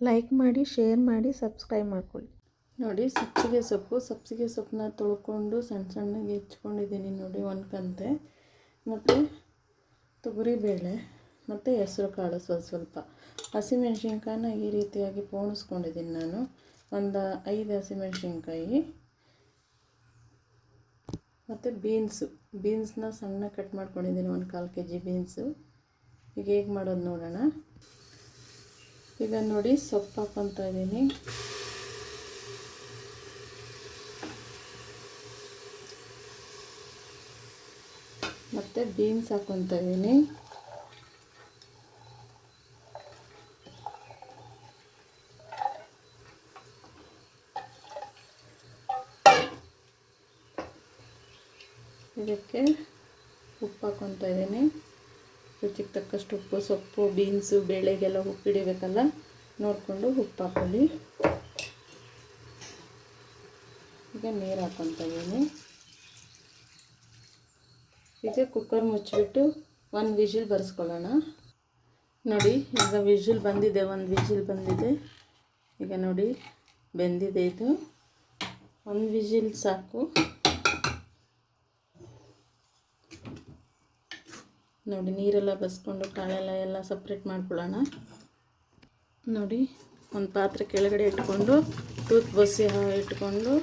Like ಮಾಡಿ, share ಮಾಡಿ, subscribe ಮಾಡ್ಕೊಳ್ಳಿ. ನೋಡಿ ಸಬ್ಬಸಿಗೆ ಸೊಪ್ಪನ್ನ ತೊಳ್ಕೊಂಡು ಸಣ್ಣ ಸಣ್ಣಗೆ ಹೆಚ್ಕೊಂಡಿದ್ದೀನಿ ನೋಡಿ, ಒಂದು ಕಂತೆ. ಮತ್ತು ತೊಗರಿಬೇಳೆ ಮತ್ತು ಹೆಸರು ಕಾಳು ಸ್ವಲ್ಪ ಹಸಿಮೆಣ್ಸಿನ್ಕಾಯನ್ನ ಈ ರೀತಿಯಾಗಿ ಪೋಣಿಸ್ಕೊಂಡಿದ್ದೀನಿ ನಾನು. ಒಂದು 5 ಹಸಿಮೆಣ್ಸಿನ್ಕಾಯಿ ಮತ್ತು ಬೀನ್ಸ್ನ ಸಣ್ಣ ಕಟ್ ಮಾಡ್ಕೊಂಡಿದ್ದೀನಿ, 1/4 kg ಬೀನ್ಸು. ಈಗ ಹೇಗೆ ಮಾಡೋದು ನೋಡೋಣ. ಈಗ ನೋಡಿ ಸೊಪ್ಪು ಹಾಕ್ಕೊತಾ ಇದ್ದೀನಿ. ಮತ್ತು ಬೀನ್ಸ್ ಹಾಕ್ಕೊತಾ ಇದ್ದೀನಿ. ಇದಕ್ಕೆ ಉಪ್ಪು ಹಾಕ್ಕೊತಾ ಇದ್ದೀನಿ, ರುಚಿಗೆ ತಕ್ಕಷ್ಟು ಉಪ್ಪು. ಸೊಪ್ಪು ಬೀನ್ಸು ಬೇಳೆಗೆಲ್ಲ ಉಪ್ಪು ಹಿಡಿಬೇಕಲ್ಲ, ನೋಡಿಕೊಂಡು ಉಪ್ಪು ಹಾಕ್ಕೊಳ್ಳಿ. ಈಗ ನೀರು ಹಾಕ್ಕೊತಾ ಇದ್ದೀನಿ. ಈಗ ಕುಕ್ಕರ್ ಮುಚ್ಚಿಬಿಟ್ಟು 1 ವಿಷಿಲ್ ಬರೆಸ್ಕೊಳ್ಳೋಣ. ನೋಡಿ ಈಗ ವಿಷಿಲ್ ಬಂದಿದೆ, 1 ವಿಷಿಲ್ ಬಂದಿದೆ. ಈಗ ನೋಡಿ ಬೆಂದಿದೆ ಇದು. 1 ವಿಷಿಲ್ ಸಾಕು. ನೋಡಿ ನೀರೆಲ್ಲ ಬಸ್ಕೊಂಡು ಕಾಳೆಲ್ಲ ಸಪ್ರೇಟ್ ಮಾಡ್ಕೊಳ್ಳೋಣ. ನೋಡಿ ಒಂದು ಪಾತ್ರೆ ಕೆಳಗಡೆ ಇಟ್ಕೊಂಡು ತೂತು ಬಸಿ ಇಟ್ಕೊಂಡು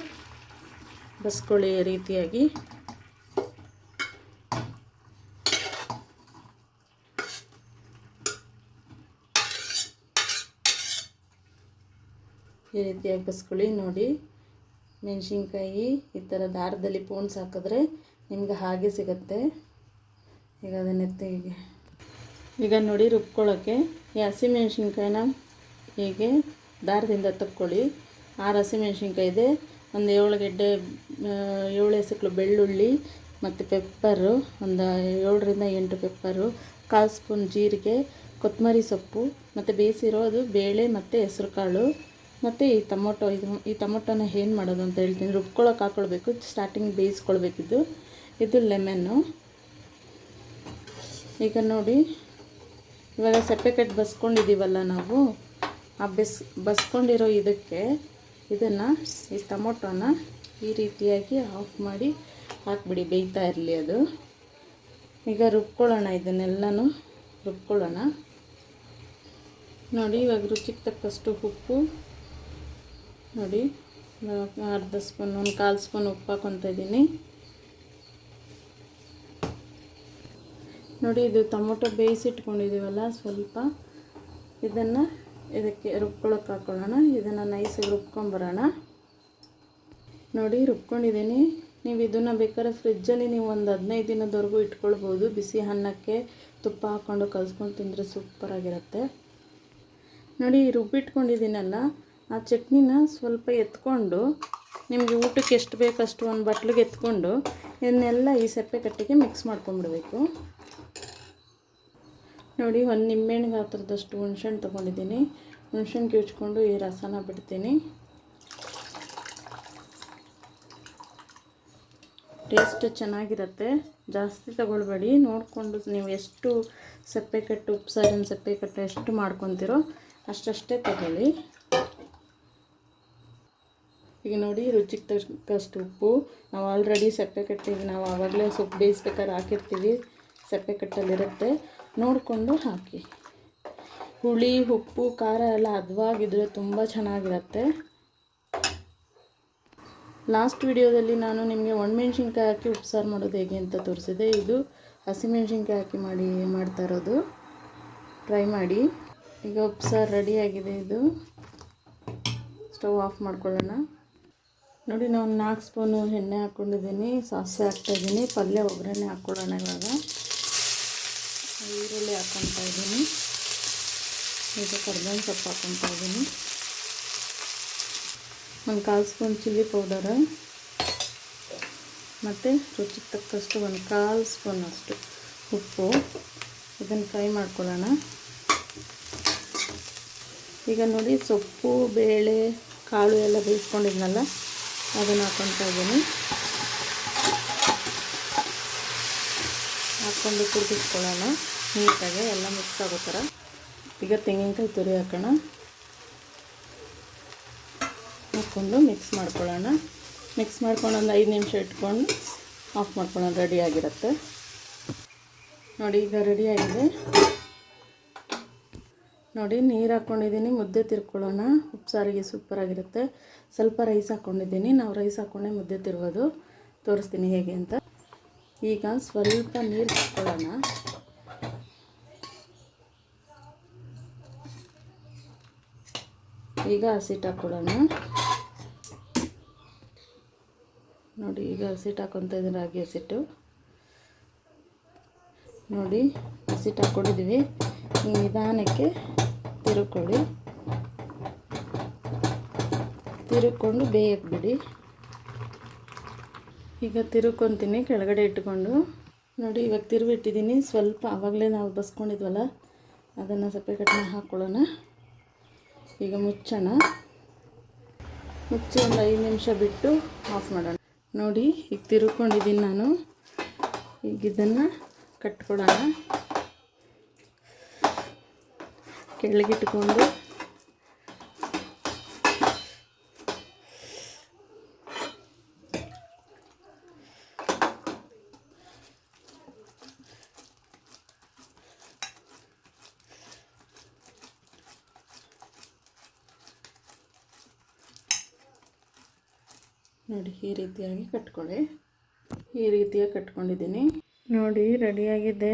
ಬಸ್ಕೊಳ್ಳಿ ಈ ರೀತಿಯಾಗಿ. ಈ ರೀತಿಯಾಗಿ ಬಸ್ಕೊಳ್ಳಿ. ನೋಡಿ ಮೆಣಸಿನ್ಕಾಯಿ ಈ ಥರ ದಾರದಲ್ಲಿ ಪೋಣ್ಸ್ ಹಾಕಿದ್ರೆ ನಿಮ್ಗೆ ಹಾಗೆ ಸಿಗುತ್ತೆ. ಈಗ ಅದನ್ನೆತ್ತಿ ಈಗ ನೋಡಿ ರುಬ್ಕೊಳ್ಳೋಕ್ಕೆ ಈ ಹಸಿಮೆಣ್ಸಿನ್ಕಾಯಿನ ಹೀಗೆ ದಾರದಿಂದ ತಕ್ಕೊಳ್ಳಿ. 6 ಹಸಿಮೆಣ್ಸಿನ್ಕಾಯಿ ಇದೆ, ಒಂದು 7 ಗೆಡ್ಡೆ 7 ಎಸಳು ಬೆಳ್ಳುಳ್ಳಿ ಮತ್ತು ಪೆಪ್ಪರು, ಒಂದು 7 ರಿಂದ 8 ಪೆಪ್ಪರು, 1/4 ಸ್ಪೂನ್ ಜೀರಿಗೆ, ಕೊತ್ತಂಬರಿ ಸೊಪ್ಪು ಮತ್ತು ಬೇಯಿಸಿರೋದು ಬೇಳೆ ಮತ್ತು ಹೆಸರು ಕಾಳು ಮತ್ತು ಈ ಟೊಮೊಟೊ. ಈ ಟೊಮೊಟೊನ ಏನು ಮಾಡೋದು ಅಂತ ಹೇಳ್ತೀನಿ. ರುಬ್ಕೊಳ್ಳೋಕೆ ಹಾಕ್ಕೊಳ್ಬೇಕು, ಸ್ಟಾರ್ಟಿಂಗ್ ಬೇಯಿಸ್ಕೊಳ್ಬೇಕಿದ್ದು. ಇದು ಲೆಮನ್ನು. ಈಗ ನೋಡಿ ಇವಾಗ ಸಪ್ಪೆ ಕಟ್ಟು ಬಸ್ಕೊಂಡಿದ್ದೀವಲ್ಲ ನಾವು, ಆ ಬಸ್ಕೊಂಡಿರೋ ಇದಕ್ಕೆ ಇದನ್ನು ಈ ಟೊಮೊಟೊನ ಈ ರೀತಿಯಾಗಿ ಆಫ್ ಮಾಡಿ ಹಾಕ್ಬಿಡಿ, ಬೇಯ್ತಾ ಇರಲಿ ಅದು. ಈಗ ರುಬ್ಕೊಳ್ಳೋಣ, ಇದನ್ನೆಲ್ಲನೂ ರುಬ್ಕೊಳ್ಳೋಣ. ನೋಡಿ ಇವಾಗ ರುಚಿಗೆ ತಕ್ಕಷ್ಟು ಉಪ್ಪು ನೋಡಿ, 1/2 ಸ್ಪೂನ್ 1/4 ಸ್ಪೂನ್ ಉಪ್ಪು ಹಾಕ್ಕೊತಾ ಇದ್ದೀನಿ. ನೋಡಿ ಇದು ಟೊಮೊಟೊ ಬೇಯಿಸಿಟ್ಕೊಂಡಿದ್ದೀವಲ್ಲ, ಸ್ವಲ್ಪ ಇದನ್ನು ಇದಕ್ಕೆ ರುಬ್ಕೊಳ್ಳೋಕೆ ಹಾಕ್ಕೊಳ್ಳೋಣ. ಇದನ್ನು ನೈಸಾಗಿ ರುಬ್ಕೊಂಬರೋಣ. ನೋಡಿ ರುಬ್ಕೊಂಡಿದ್ದೀನಿ. ನೀವು ಇದನ್ನು ಬೇಕಾದ್ರೆ ಫ್ರಿಜ್ಜಲ್ಲಿ ನೀವು ಒಂದು 15 ದಿನದವರೆಗೂ ಇಟ್ಕೊಳ್ಬೋದು. ಬಿಸಿ ಅನ್ನಕ್ಕೆ ತುಪ್ಪ ಹಾಕ್ಕೊಂಡು ಕಲಿಸ್ಕೊಂಡು ತಿಂದರೆ ಸೂಪರಾಗಿರುತ್ತೆ. ನೋಡಿ ರುಬ್ಬಿಟ್ಕೊಂಡಿದ್ದೀನಲ್ಲ, ಆ ಚಟ್ನಿನ ಸ್ವಲ್ಪ ಎತ್ಕೊಂಡು ನಿಮಗೆ ಊಟಕ್ಕೆ ಎಷ್ಟು ಬೇಕಷ್ಟು ಒಂದು ಬಟ್ಲಿಗೆ ಎತ್ಕೊಂಡು ಇದನ್ನೆಲ್ಲ ಈ ಸಪ್ಪೆ ಕಟ್ಟಿಗೆ ಮಿಕ್ಸ್ ಮಾಡ್ಕೊಂಬಿಡ್ಬೇಕು. ನೋಡಿ ಒಂದು ನಿಂಬೆಹಣ್ಣು ಗಾತ್ರದಷ್ಟು ಹುಣ್ಸೆಹಣ್ಣು ತೊಗೊಂಡಿದ್ದೀನಿ. ಹುಣ್ಸೆಹಣ್ಣು ಕಿವುಚ್ಕೊಂಡು ಈ ರಸನ ಬಿಡ್ತೀನಿ. ಟೇಸ್ಟ್ ಚೆನ್ನಾಗಿರುತ್ತೆ, ಜಾಸ್ತಿ ತಗೊಳ್ಬೇಡಿ. ನೋಡಿಕೊಂಡು ನೀವು ಎಷ್ಟು ಸಪ್ಪೆಕಟ್ಟು ಉಪ್ಸಾರಿನ ಸಪ್ಪೆಕಟ್ಟು ಎಷ್ಟು ಮಾಡ್ಕೊತೀರೋ ಅಷ್ಟೇ ತಗೊಳ್ಳಿ. ಈಗ ನೋಡಿ ರುಚಿಗೆ ತಕ್ಕಷ್ಟು ಉಪ್ಪು. ನಾವು ಆಲ್ರೆಡಿ ಸಪ್ಪೆಕಟ್ಟಿಗೆ ನಾವು ಆವಾಗಲೇ ಸೊಪ್ಪು ಬೇಯಿಸ್ಬೇಕಾದ್ರೆ ಹಾಕಿರ್ತೀವಿ, ಸಪ್ಪೆಕಟ್ಟಲ್ಲಿರುತ್ತೆ, ನೋಡಿಕೊಂಡು ಹಾಕಿ. ಹುಳಿ ಉಪ್ಪು ಖಾರ ಎಲ್ಲ ಹದವಾಗಿದ್ರೆ ತುಂಬ ಚೆನ್ನಾಗಿರುತ್ತೆ. ಲಾಸ್ಟ್ ವಿಡಿಯೋದಲ್ಲಿ ನಾನು ನಿಮಗೆ ಒಣಮೆಣ್ಸಿನ್ಕಾಯಿ ಹಾಕಿ ಉಪ್ಸಾರು ಮಾಡೋದು ಹೇಗೆ ಅಂತ ತೋರಿಸಿದೆ. ಇದು ಹಸಿಮೆಣ್ಸಿನ್ಕಾಯಿ ಹಾಕಿ ಮಾಡ್ತಾ ಇರೋದು, ಟ್ರೈ ಮಾಡಿ. ಈಗ ಉಪ್ಸಾರು ರೆಡಿಯಾಗಿದೆ. ಇದು ಸ್ಟವ್ ಆಫ್ ಮಾಡ್ಕೊಳ್ಳೋಣ. ನೋಡಿ ನಾನು 4 ಸ್ಪೂನು ಎಣ್ಣೆ ಹಾಕ್ಕೊಂಡಿದ್ದೀನಿ, ಸಾಸಿವೆ ಹಾಕ್ತಾಯಿದ್ದೀನಿ. ಪಲ್ಯ ಒಗ್ಗರಣೆ ಹಾಕ್ಕೊಳ್ಳೋಣ. ಇವಾಗ ಈರುಳ್ಳಿ ಹಾಕ್ಕೊತಾ ಇದ್ದೀನಿ, ಈಗ ಕರ್ಬೇವಿನ ಸೊಪ್ಪು ಹಾಕ್ಕೊತಾ ಇದ್ದೀನಿ, 1/4 ಸ್ಪೂನ್ ಚಿಲ್ಲಿ ಪೌಡರ್ ಮತ್ತು ರುಚಿಗೆ ತಕ್ಕಷ್ಟು 1/4 ಸ್ಪೂನ್ ಅಷ್ಟು ಉಪ್ಪು. ಇದನ್ನು ಫ್ರೈ ಮಾಡ್ಕೊಳ್ಳೋಣ. ಈಗ ನೋಡಿ ಸೊಪ್ಪು ಬೇಳೆ ಕಾಳು ಎಲ್ಲ ಬೇಯಿಸ್ಕೊಂಡಿದ್ನಲ್ಲ, ಅದನ್ನು ಹಾಕ್ಕೊತಾ ಇದ್ದೀನಿ. ಹಾಕ್ಕೊಂಡು ಕುದಿಸ್ಕೊಳ್ಳೋಣ ನೀಟಾಗಿ, ಎಲ್ಲ ಮಿಕ್ಸ್ ಆಗೋ ಥರ. ಈಗ ತೆಂಗಿನಕಾಯಿ ತುರಿ ಹಾಕೋಣ. ಹಾಕ್ಕೊಂಡು ಮಿಕ್ಸ್ ಮಾಡ್ಕೊಳ್ಳೋಣ. ಮಿಕ್ಸ್ ಮಾಡ್ಕೊಂಡು ಒಂದು 5 ನಿಮಿಷ ಇಟ್ಕೊಂಡು ಆಫ್ ಮಾಡ್ಕೊಳ್ಳೋಣ. ರೆಡಿಯಾಗಿರುತ್ತೆ ನೋಡಿ. ಈಗ ರೆಡಿಯಾಗಿದೆ ನೋಡಿ. ನೀರು ಹಾಕ್ಕೊಂಡಿದ್ದೀನಿ, ಮುದ್ದೆ ತಿರ್ಕೊಳ್ಳೋಣ. ಉಪ್ಸಾರಿಗೆ ಸೂಪರಾಗಿರುತ್ತೆ. ಸ್ವಲ್ಪ ರೈಸ್ ಹಾಕ್ಕೊಂಡಿದ್ದೀನಿ. ನಾವು ರೈಸ್ ಹಾಕ್ಕೊಂಡೆ ಮುದ್ದೆ ತಿರುಗೋದು. ತೋರಿಸ್ತೀನಿ ಹೇಗೆ ಅಂತ. ಈಗ ಸ್ವಲ್ಪ ನೀರು ಹಾಕ್ಕೊಳ್ಳೋಣ. ಈಗ ಹಸಿಟ್ಟು ಹಾಕ್ಕೊಳ್ಳೋಣ ನೋಡಿ. ಈಗ ಹಸಿಟ್ಟು ಹಾಕ್ಕೊತ ಇದ್ದೀನಿ, ರಾಗಿ ಹಸಿಟ್ಟು ನೋಡಿ. ಹಸಿಟ್ಟು ಹಾಕ್ಕೊಂಡಿದ್ದೀವಿ. ನಿಧಾನಕ್ಕೆ ತಿರುಗ್ಕೊಳ್ಳಿ. ತಿರುಗ್ಕೊಂಡು ಬೇಯಕ್ಕೆ ಬಿಡಿ. ಈಗ ತಿರುಗ್ಕೊತೀನಿ ಕೆಳಗಡೆ ಇಟ್ಕೊಂಡು ನೋಡಿ. ಇವಾಗ ತಿರುವಿಟ್ಟಿದ್ದೀನಿ. ಸ್ವಲ್ಪ ಆವಾಗಲೇ ನಾವು ಬಸ್ಕೊಂಡಿದ್ವಲ್ಲ, ಅದನ್ನು ಸಪ್ರೇಟ್ ಹಾಕ್ಕೊಳ್ಳೋಣ. ಈಗ ಮುಚ್ಚೋಣ. ಮುಚ್ಚಿ ಒಂದು 5 ನಿಮಿಷ ಬಿಟ್ಟು ಆಫ್ ಮಾಡೋಣ ನೋಡಿ. ಈಗ ತಿರುಗ್ಕೊಂಡಿದ್ದೀನಿ ನಾನು. ಈಗ ಇದನ್ನು ಕಟ್ಕೊಳ್ಳೋಣ. ಕೆಳಗಿಟ್ಕೊಂಡು ನೋಡಿ. ಈ ರೀತಿಯಾಗಿ ಕಟ್ಕೊಳ್ಳಿ. ಈ ರೀತಿಯಾಗಿ ಕಟ್ಕೊಂಡಿದ್ದೀನಿ ನೋಡಿ. ರೆಡಿಯಾಗಿದೆ.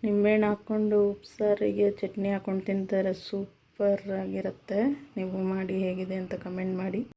ನಿಂಬೆಹಣ್ಣು ಹಾಕ್ಕೊಂಡು ಉಪ್ಸಾರಿಗೆ ಚಟ್ನಿ ಹಾಕ್ಕೊಂಡು ತಿಂತಾರೆ. ಸೂಪರ್ ಆಗಿರುತ್ತೆ. ನೀವು ಮಾಡಿ ಹೇಗಿದೆ ಅಂತ ಕಮೆಂಟ್ ಮಾಡಿ.